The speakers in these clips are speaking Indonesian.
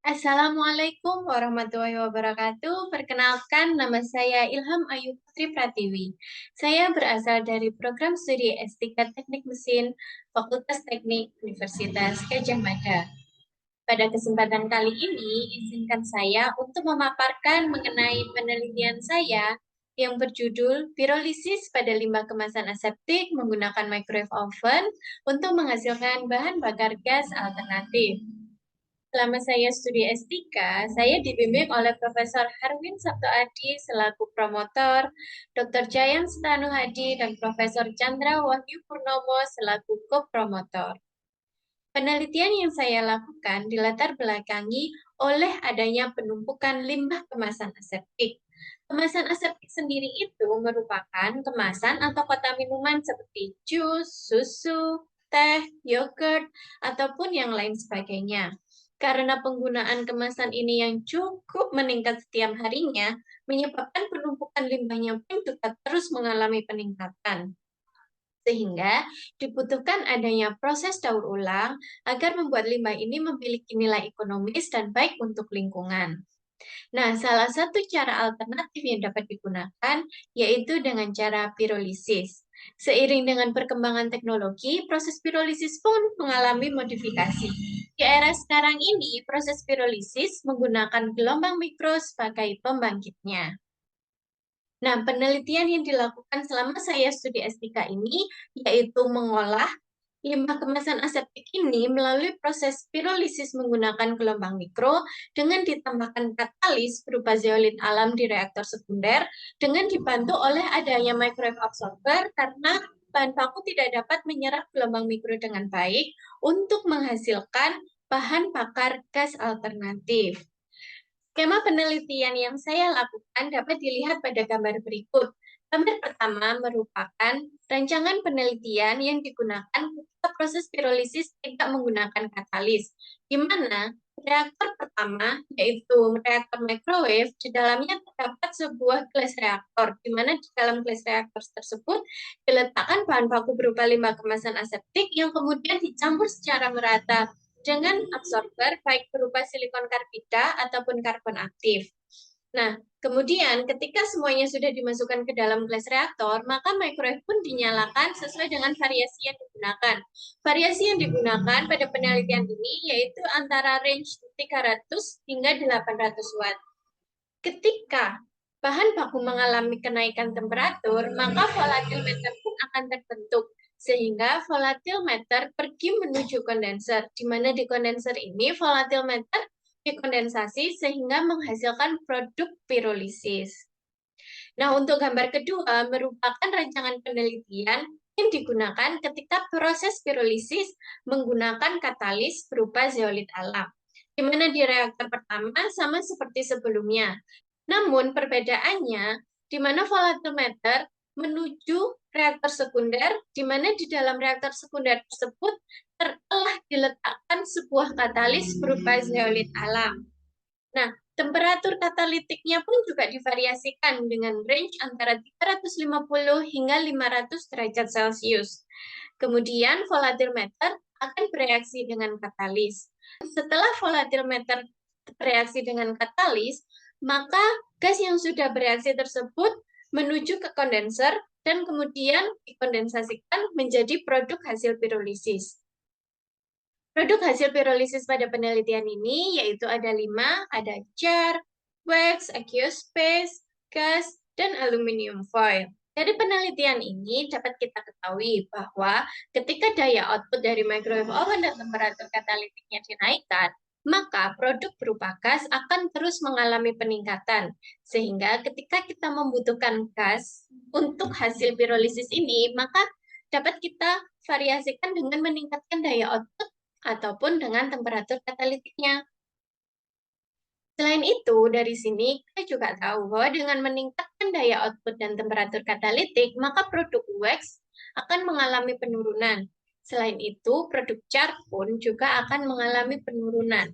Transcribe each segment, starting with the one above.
Assalamualaikum warahmatullahi wabarakatuh. Perkenalkan, nama saya Ilham Ayu Putri Pratiwi. Saya berasal dari program studi S3 Teknik Mesin, Fakultas Teknik Universitas Gadjah Mada. Pada kesempatan kali ini, izinkan saya untuk memaparkan mengenai penelitian saya yang berjudul Pirolisis pada limbah kemasan aseptik menggunakan microwave oven untuk menghasilkan bahan bakar gas alternatif. Selama saya studi S3, saya dibimbing oleh Profesor Herwin Sabto Adi selaku promotor, Dr. Jayan Stanu Hadi, dan Profesor Chandra Wahyu Purnomo selaku co-promotor. Penelitian yang saya lakukan dilatar belakangi oleh adanya penumpukan limbah kemasan aseptik. Kemasan aseptik sendiri itu merupakan kemasan atau kotak minuman seperti jus, susu, teh, yogurt, ataupun yang lain sebagainya. Karena penggunaan kemasan ini yang cukup meningkat setiap harinya, menyebabkan penumpukan limbahnya pun juga terus mengalami peningkatan. Sehingga dibutuhkan adanya proses daur ulang agar membuat limbah ini memiliki nilai ekonomis dan baik untuk lingkungan. Nah, salah satu cara alternatif yang dapat digunakan yaitu dengan cara pirolisis. Seiring dengan perkembangan teknologi, proses pirolisis pun mengalami modifikasi. Di era sekarang ini, proses pirolisis menggunakan gelombang mikro sebagai pembangkitnya. Nah, penelitian yang dilakukan selama saya studi S3 ini yaitu mengolah limbah kemasan aseptik ini melalui proses pirolisis menggunakan gelombang mikro dengan ditambahkan katalis berupa zeolit alam di reaktor sekunder dengan dibantu oleh adanya microwave absorber karena bahan baku tidak dapat menyerap gelombang mikro dengan baik untuk menghasilkan bahan bakar gas alternatif. Skema penelitian yang saya lakukan dapat dilihat pada gambar berikut. Gambar pertama merupakan rancangan penelitian yang digunakan ketika proses pirolisis tidak menggunakan katalis, di mana reaktor pertama, yaitu reaktor microwave, di dalamnya terdapat sebuah gelas reaktor, di mana di dalam gelas reaktor tersebut diletakkan bahan baku berupa limbah kemasan aseptik yang kemudian dicampur secara merata dengan absorber baik berupa silikon karbida ataupun karbon aktif. Nah, kemudian ketika semuanya sudah dimasukkan ke dalam gelas reaktor, maka microwave pun dinyalakan sesuai dengan variasi yang digunakan. Variasi yang digunakan pada penelitian ini yaitu antara range 300 hingga 800 watt. Ketika bahan baku mengalami kenaikan temperatur, maka volatimeter pun akan terbentuk sehingga volatimeter pergi menuju kondenser, di mana di kondenser ini volatimeter dikondensasi sehingga menghasilkan produk pirolisis. Nah, untuk gambar kedua merupakan rancangan penelitian yang digunakan ketika proses pirolisis menggunakan katalis berupa zeolit alam, di mana di reaktor pertama sama seperti sebelumnya. Namun perbedaannya di mana volatimeter menuju reaktor sekunder, di mana di dalam reaktor sekunder tersebut telah diletakkan sebuah katalis berupa zeolit alam. Nah, temperatur katalitiknya pun juga divariasikan dengan range antara 350 hingga 500 derajat Celcius. Kemudian volatimeter akan bereaksi dengan katalis. Setelah volatimeter bereaksi dengan katalis, maka gas yang sudah bereaksi tersebut menuju ke kondenser dan kemudian dikondensasikan menjadi produk hasil pirolisis. Produk hasil pirolisis pada penelitian ini yaitu ada 5, ada jar, wax, aqueous phase, gas, dan aluminium foil. Dari penelitian ini dapat kita ketahui bahwa ketika daya output dari microwave oven dan temperatur katalitiknya dinaikkan, maka produk berupa gas akan terus mengalami peningkatan. Sehingga ketika kita membutuhkan gas untuk hasil pirolisis ini, maka dapat kita variasikan dengan meningkatkan daya output ataupun dengan temperatur katalitiknya. Selain itu, dari sini kita juga tahu bahwa dengan meningkatkan daya output dan temperatur katalitik, maka produk wax akan mengalami penurunan. Selain itu, produk jar pun juga akan mengalami penurunan.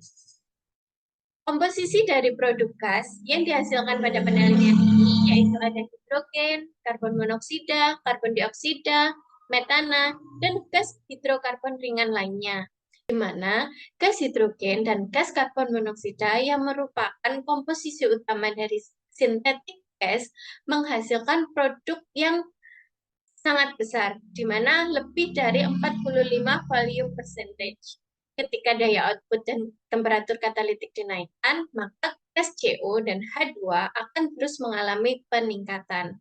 Komposisi dari produk gas yang dihasilkan pada penelitian ini yaitu ada hidrogen, karbon monoksida, karbon dioksida, metana, dan gas hidrokarbon ringan lainnya. di mana gas hidrogen dan gas karbon monoksida yang merupakan komposisi utama dari sintetik gas menghasilkan produk yang sangat besar, di mana lebih dari 45 volume percentage. Ketika daya output dan temperatur katalitik dinaikkan, maka gas CO dan H2 akan terus mengalami peningkatan.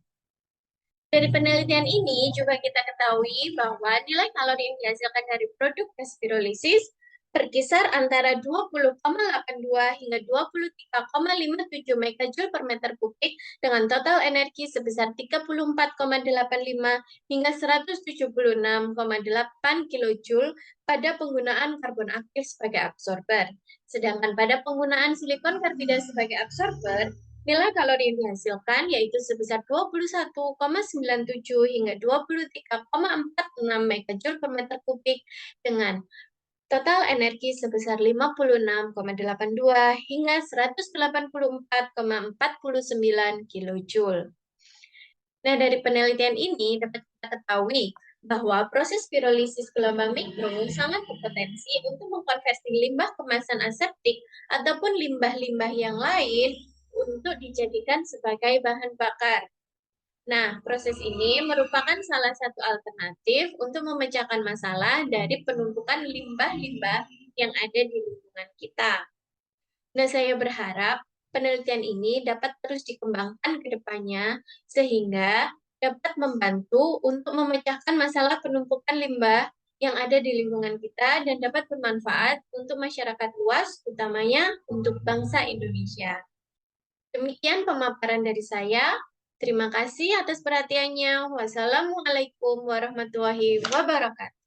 Dari penelitian ini juga kita ketahui bahwa nilai kalori yang dihasilkan dari produk gas pirolisis berkisar antara 20,82 hingga 23,57 megajoule per meter kubik dengan total energi sebesar 34,85 hingga 176,8 kilojoule pada penggunaan karbon aktif sebagai absorber. Sedangkan pada penggunaan silikon karbida sebagai absorber, nilai kalori yang dihasilkan yaitu sebesar 21,97 hingga 23,46 megajoule per meter kubik dengan total energi sebesar 56,82 hingga 184,49 kilojoule. Nah, dari penelitian ini dapat kita ketahui bahwa proses pirolisis gelombang mikro sangat berpotensi untuk mengkonversi limbah kemasan aseptik ataupun limbah-limbah yang lain untuk dijadikan sebagai bahan bakar. Nah, proses ini merupakan salah satu alternatif untuk memecahkan masalah dari penumpukan limbah-limbah yang ada di lingkungan kita. Nah, saya berharap penelitian ini dapat terus dikembangkan ke depannya sehingga dapat membantu untuk memecahkan masalah penumpukan limbah yang ada di lingkungan kita dan dapat bermanfaat untuk masyarakat luas, utamanya untuk bangsa Indonesia. Demikian pemaparan dari saya. Terima kasih atas perhatiannya. Wassalamualaikum warahmatullahi wabarakatuh.